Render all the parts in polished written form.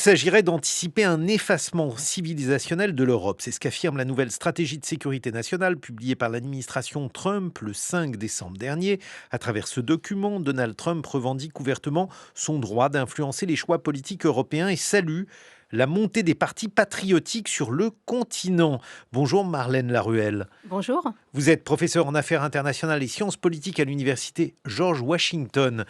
s'agirait d'anticiper un effacement civilisationnel de l'Europe. C'est ce qu'affirme la nouvelle stratégie de sécurité nationale publiée par l'administration Trump le 5 décembre dernier. À travers ce document, Donald Trump revendique ouvertement son droit d'influencer les choix politiques européens et salue la montée des partis patriotiques sur le continent. Bonjour Marlène Laruelle. Bonjour. Vous êtes professeur en affaires internationales et sciences politiques à l'université George Washington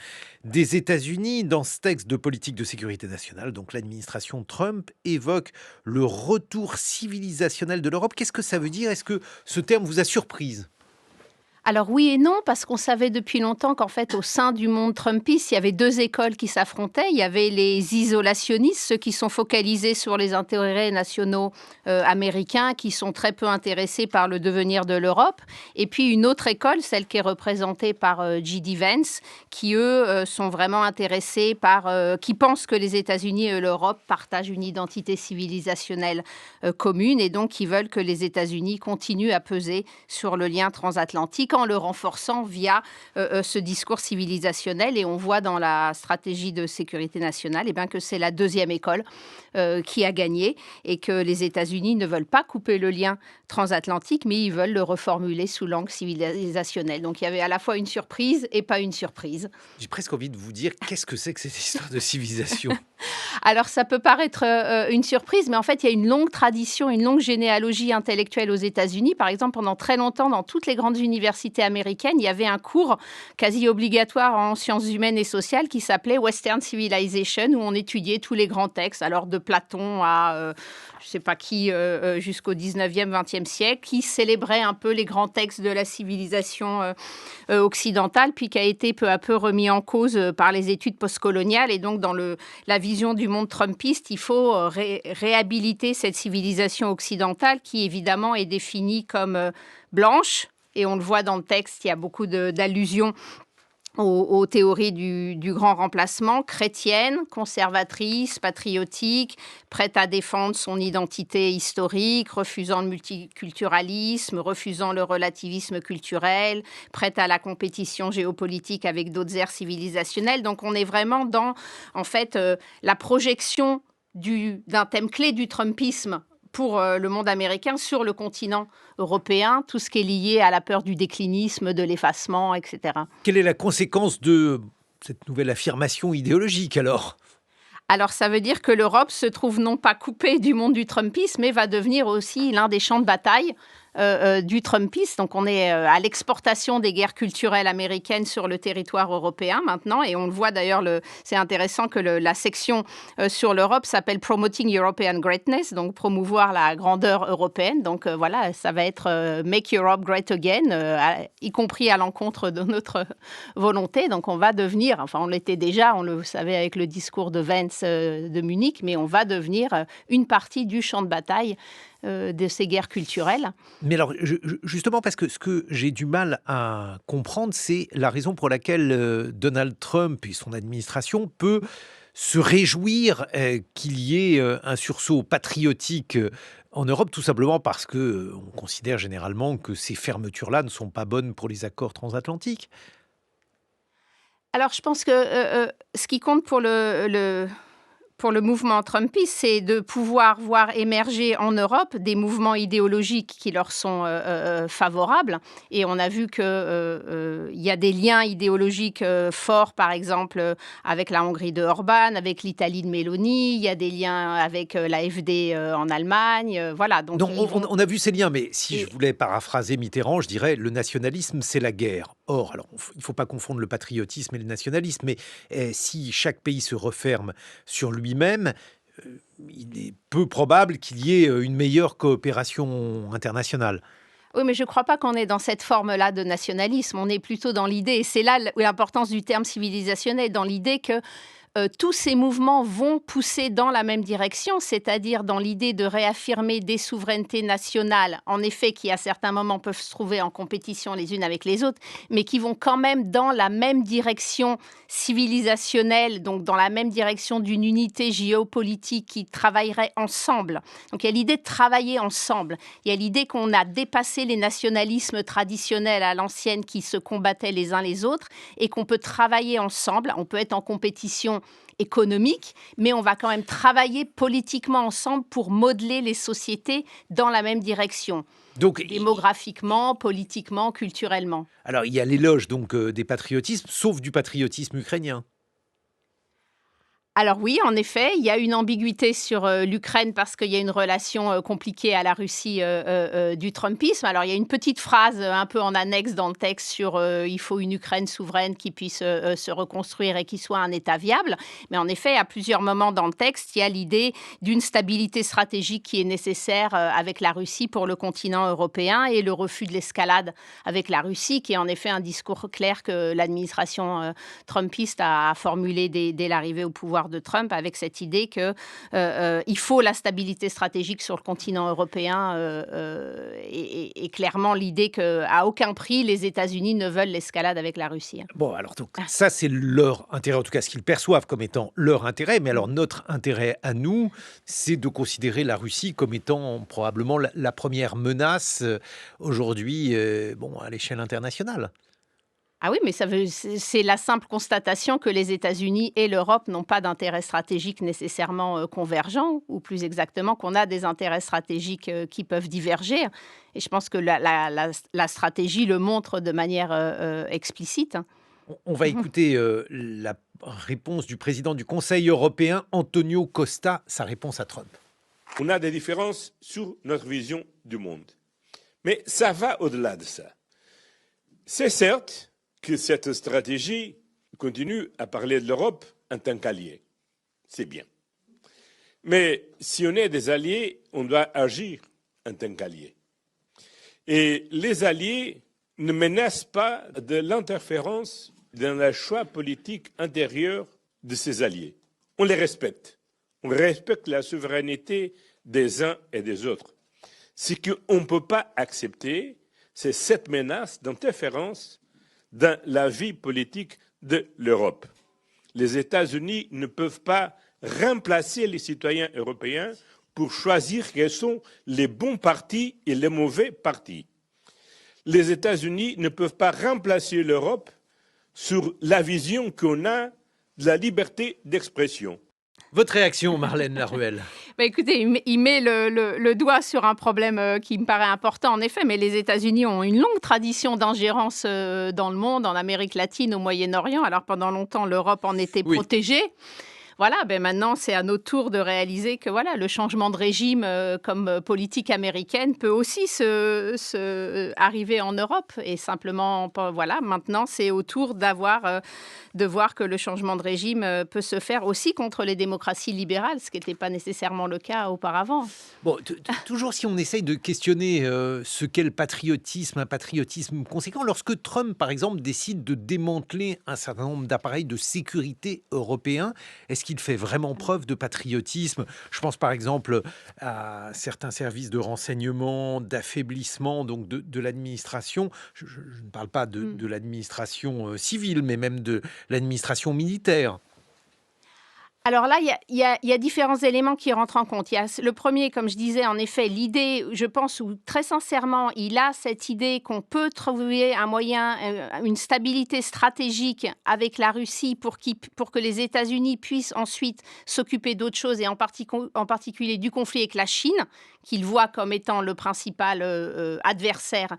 des États-Unis. Dans ce texte de politique de sécurité nationale, donc l'administration Trump évoque le retour civilisationnel de l'Europe. Qu'est-ce que ça veut dire ? Est-ce que ce terme vous a surprise ? Alors oui et non, parce qu'on savait depuis longtemps qu'en fait, au sein du monde trumpiste, il y avait deux écoles qui s'affrontaient. Il y avait les isolationnistes, ceux qui sont focalisés sur les intérêts nationaux américains, qui sont très peu intéressés par le devenir de l'Europe. Et puis une autre école, celle qui est représentée par J.D. Vance, qui eux sont vraiment intéressés par, qui pensent que les États-Unis et l'Europe partagent une identité civilisationnelle commune et donc qui veulent que les États-Unis continuent à peser sur le lien transatlantique en le renforçant via ce discours civilisationnel. Et on voit dans la stratégie de sécurité nationale que c'est la deuxième école qui a gagné et que les États-Unis ne veulent pas couper le lien transatlantique, mais ils veulent le reformuler sous l'angle civilisationnel. Donc il y avait à la fois une surprise et pas une surprise. J'ai presque envie de vous dire, qu'est-ce que c'est que cette histoire de civilisation ? Alors, ça peut paraître une surprise, mais en fait, il y a une longue tradition, une longue généalogie intellectuelle aux États-Unis. Par exemple, pendant très longtemps, dans toutes les grandes universités américaines, il y avait un cours quasi obligatoire en sciences humaines et sociales qui s'appelait Western Civilization, où on étudiait tous les grands textes, alors de Platon à je ne sais pas qui, jusqu'au 19e, 20e siècle, qui célébrait un peu les grands textes de la civilisation occidentale, puis qui a été peu à peu remis en cause par les études postcoloniales. Et donc, dans la vision du monde trumpiste, il faut réhabiliter cette civilisation occidentale qui, évidemment, est définie comme blanche. Et on le voit dans le texte, il y a beaucoup d'allusions aux théories du grand remplacement, chrétienne, conservatrice, patriotique, prête à défendre son identité historique, refusant le multiculturalisme, refusant le relativisme culturel, prête à la compétition géopolitique avec d'autres aires civilisationnelles. Donc on est vraiment dans, en fait, la projection d'un thème clé du trumpisme pour le monde américain sur le continent européen, tout ce qui est lié à la peur du déclinisme, de l'effacement, etc. Quelle est la conséquence de cette nouvelle affirmation idéologique alors ? Alors, ça veut dire que l'Europe se trouve non pas coupée du monde du trumpisme, mais va devenir aussi l'un des champs de bataille du trumpisme. Donc, on est à l'exportation des guerres culturelles américaines sur le territoire européen maintenant. Et on le voit d'ailleurs, c'est intéressant que la section sur l'Europe s'appelle Promoting European Greatness, donc promouvoir la grandeur européenne. Donc, voilà, ça va être Make Europe Great Again, y compris à l'encontre de notre volonté. Donc, on va devenir, enfin, on l'était déjà, on le savait avec le discours de Vance de Munich, mais on va devenir une partie du champ de bataille de ces guerres culturelles. Mais alors, justement, parce que ce que j'ai du mal à comprendre, c'est la raison pour laquelle Donald Trump et son administration peut se réjouir qu'il y ait un sursaut patriotique en Europe, tout simplement parce qu'on considère généralement que ces fermetures-là ne sont pas bonnes pour les accords transatlantiques. Alors, je pense que ce qui compte pour le mouvement trumpiste, c'est de pouvoir voir émerger en Europe des mouvements idéologiques qui leur sont favorables. Et on a vu qu'il y a des liens idéologiques forts, par exemple, avec la Hongrie de Orban, avec l'Italie de Meloni. Il y a des liens avec l'AfD en Allemagne. Voilà. Donc, on a vu ces liens, mais si je voulais paraphraser Mitterrand, je dirais le nationalisme, c'est la guerre. Or, alors, il ne faut pas confondre le patriotisme et le nationalisme, mais si chaque pays se referme sur lui-même, il est peu probable qu'il y ait une meilleure coopération internationale. Oui, mais je ne crois pas qu'on est dans cette forme-là de nationalisme. On est plutôt dans l'idée, et c'est là l'importance du terme civilisationnel, dans l'idée que tous ces mouvements vont pousser dans la même direction, c'est-à-dire dans l'idée de réaffirmer des souverainetés nationales, en effet, qui à certains moments peuvent se trouver en compétition les unes avec les autres, mais qui vont quand même dans la même direction civilisationnelle, donc dans la même direction d'une unité géopolitique qui travaillerait ensemble. Donc il y a l'idée de travailler ensemble. Il y a l'idée qu'on a dépassé les nationalismes traditionnels à l'ancienne qui se combattaient les uns les autres et qu'on peut travailler ensemble. On peut être en compétition économique, mais on va quand même travailler politiquement ensemble pour modeler les sociétés dans la même direction. Donc, Démographiquement, politiquement, culturellement. alors, il y a l'éloge des patriotismes, sauf du patriotisme ukrainien. Alors oui, en effet, il y a une ambiguïté sur l'Ukraine parce qu'il y a une relation compliquée à la Russie du Trumpisme. Alors il y a une petite phrase un peu en annexe dans le texte sur il faut une Ukraine souveraine qui puisse se reconstruire et qui soit un État viable. Mais en effet, à plusieurs moments dans le texte, il y a l'idée d'une stabilité stratégique qui est nécessaire avec la Russie pour le continent européen et le refus de l'escalade avec la Russie, qui est en effet un discours clair que l'administration trumpiste a formulé dès l'arrivée au pouvoir de Trump, avec cette idée que il faut la stabilité stratégique sur le continent européen et clairement l'idée qu'à aucun prix les États-Unis ne veulent l'escalade avec la Russie. Bon, alors donc, ça c'est leur intérêt, en tout cas ce qu'ils perçoivent comme étant leur intérêt, mais alors notre intérêt à nous, c'est de considérer la Russie comme étant probablement la première menace aujourd'hui à l'échelle internationale. Ah oui, mais c'est la simple constatation que les États-Unis et l'Europe n'ont pas d'intérêts stratégiques nécessairement convergents, ou plus exactement qu'on a des intérêts stratégiques qui peuvent diverger. Et je pense que la stratégie le montre de manière explicite. On va écouter la réponse du président du Conseil européen, Antonio Costa, sa réponse à Trump. On a des différences sur notre vision du monde. Mais ça va au-delà de ça. C'est certes que cette stratégie continue à parler de l'Europe en tant qu'allié. C'est bien. Mais si on est des alliés, on doit agir en tant qu'alliés. Et les alliés ne menacent pas de l'interférence dans le choix politique intérieur de ces alliés. On les respecte. On respecte la souveraineté des uns et des autres. Ce qu'on ne peut pas accepter, c'est cette menace d'interférence dans la vie politique de l'Europe. Les États-Unis ne peuvent pas remplacer les citoyens européens pour choisir quels sont les bons partis et les mauvais partis. Les États-Unis ne peuvent pas remplacer l'Europe sur la vision qu'on a de la liberté d'expression. Votre réaction, Marlène Laruelle? Écoutez, il met le doigt sur un problème qui me paraît important, en effet, mais les États-Unis ont une longue tradition d'ingérence dans le monde, en Amérique latine, au Moyen-Orient. Alors pendant longtemps, l'Europe en était protégée. Voilà, maintenant, c'est à notre tour de réaliser que le changement de régime comme politique américaine peut aussi arriver en Europe. Et simplement, maintenant, c'est au tour de voir que le changement de régime peut se faire aussi contre les démocraties libérales, ce qui n'était pas nécessairement le cas auparavant. Bon, toujours si on essaye de questionner ce qu'est le patriotisme, un patriotisme conséquent, lorsque Trump, par exemple, décide de démanteler un certain nombre d'appareils de sécurité européens, est-ce qu'il fait vraiment preuve de patriotisme? Je pense par exemple à certains services de renseignement, d'affaiblissement donc de l'administration. Je ne parle pas de l'administration civile, mais même de l'administration militaire. Alors là, il y a différents éléments qui rentrent en compte. Il y a le premier, comme je disais, en effet, l'idée, je pense, où très sincèrement, il a cette idée qu'on peut trouver un moyen, une stabilité stratégique avec la Russie pour que les États-Unis puissent ensuite s'occuper d'autres choses, et en particulier du conflit avec la Chine, qu'il voit comme étant le principal adversaire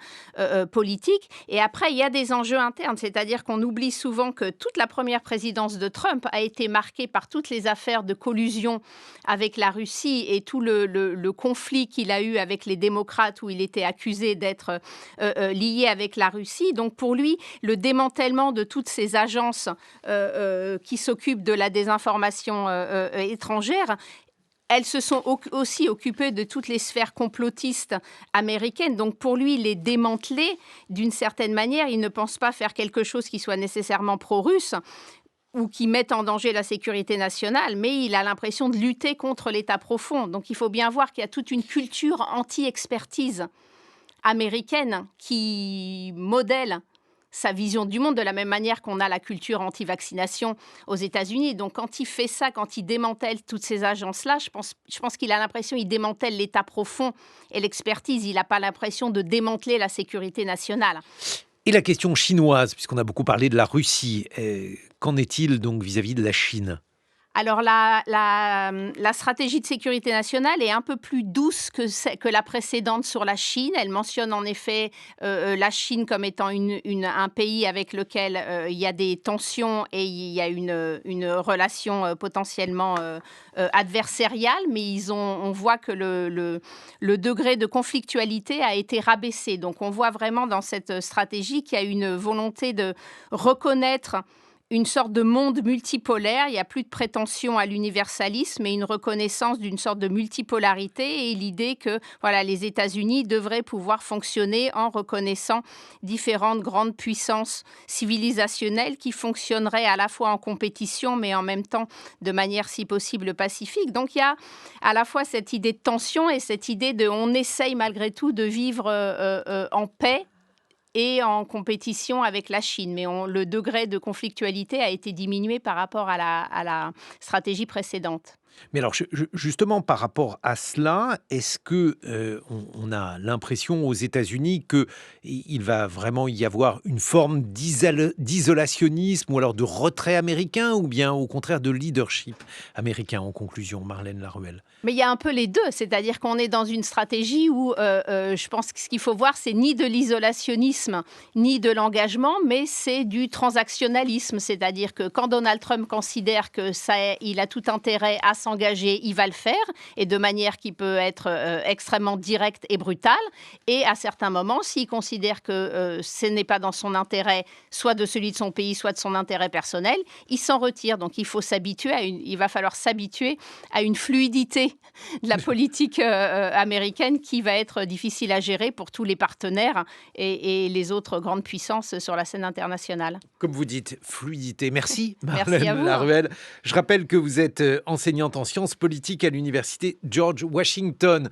politique. Et après, il y a des enjeux internes, c'est-à-dire qu'on oublie souvent que toute la première présidence de Trump a été marquée par toutes les affaires de collusion avec la Russie et tout le conflit qu'il a eu avec les démocrates, où il était accusé d'être lié avec la Russie. Donc pour lui, le démantèlement de toutes ces agences qui s'occupent de la désinformation étrangère, elles se sont aussi occupées de toutes les sphères complotistes américaines. Donc pour lui, les démanteler, d'une certaine manière, il ne pense pas faire quelque chose qui soit nécessairement pro-russe ou qui mette en danger la sécurité nationale, mais il a l'impression de lutter contre l'État profond. Donc il faut bien voir qu'il y a toute une culture anti-expertise américaine qui modèle sa vision du monde de la même manière qu'on a la culture anti-vaccination aux États-Unis. Donc quand il fait ça, quand il démantèle toutes ces agences-là, je pense qu'il a l'impression qu'il démantèle l'État profond et l'expertise. Il n'a pas l'impression de démanteler la sécurité nationale. Et la question chinoise, puisqu'on a beaucoup parlé de la Russie, qu'en est-il donc vis-à-vis de la Chine ? Alors la stratégie de sécurité nationale est un peu plus douce que la précédente sur la Chine. Elle mentionne en effet la Chine comme étant un pays avec lequel il y a des tensions et il y a une relation potentiellement adversariale, mais on voit que le degré de conflictualité a été rabaissé. Donc on voit vraiment dans cette stratégie qu'il y a une volonté de reconnaître une sorte de monde multipolaire. Il n'y a plus de prétention à l'universalisme, mais une reconnaissance d'une sorte de multipolarité et l'idée que les États-Unis devraient pouvoir fonctionner en reconnaissant différentes grandes puissances civilisationnelles qui fonctionneraient à la fois en compétition, mais en même temps de manière si possible pacifique. Donc il y a à la fois cette idée de tension et cette idée on essaye malgré tout de vivre en paix et en compétition avec la Chine. Mais le degré de conflictualité a été diminué par rapport à la stratégie précédente. Mais alors, justement, par rapport à cela, est-ce que on a l'impression aux États-Unis qu'il va vraiment y avoir une forme d'isolationnisme ou alors de retrait américain ou bien au contraire de leadership américain en conclusion, Marlène Laruelle? Mais il y a un peu les deux, c'est-à-dire qu'on est dans une stratégie où je pense que ce qu'il faut voir, c'est ni de l'isolationnisme, ni de l'engagement, mais c'est du transactionnalisme, c'est-à-dire que quand Donald Trump considère qu'il a tout intérêt à s'engager, il va le faire, et de manière qui peut être extrêmement directe et brutale, et à certains moments, s'il considère que ce n'est pas dans son intérêt, soit de celui de son pays, soit de son intérêt personnel, il s'en retire. Donc il va falloir s'habituer à une fluidité de la politique américaine qui va être difficile à gérer pour tous les partenaires et les autres grandes puissances sur la scène internationale. Comme vous dites, fluidité. Merci, Merci Marlène Laruelle. Je rappelle que vous êtes enseignante en sciences politiques à l'université George Washington.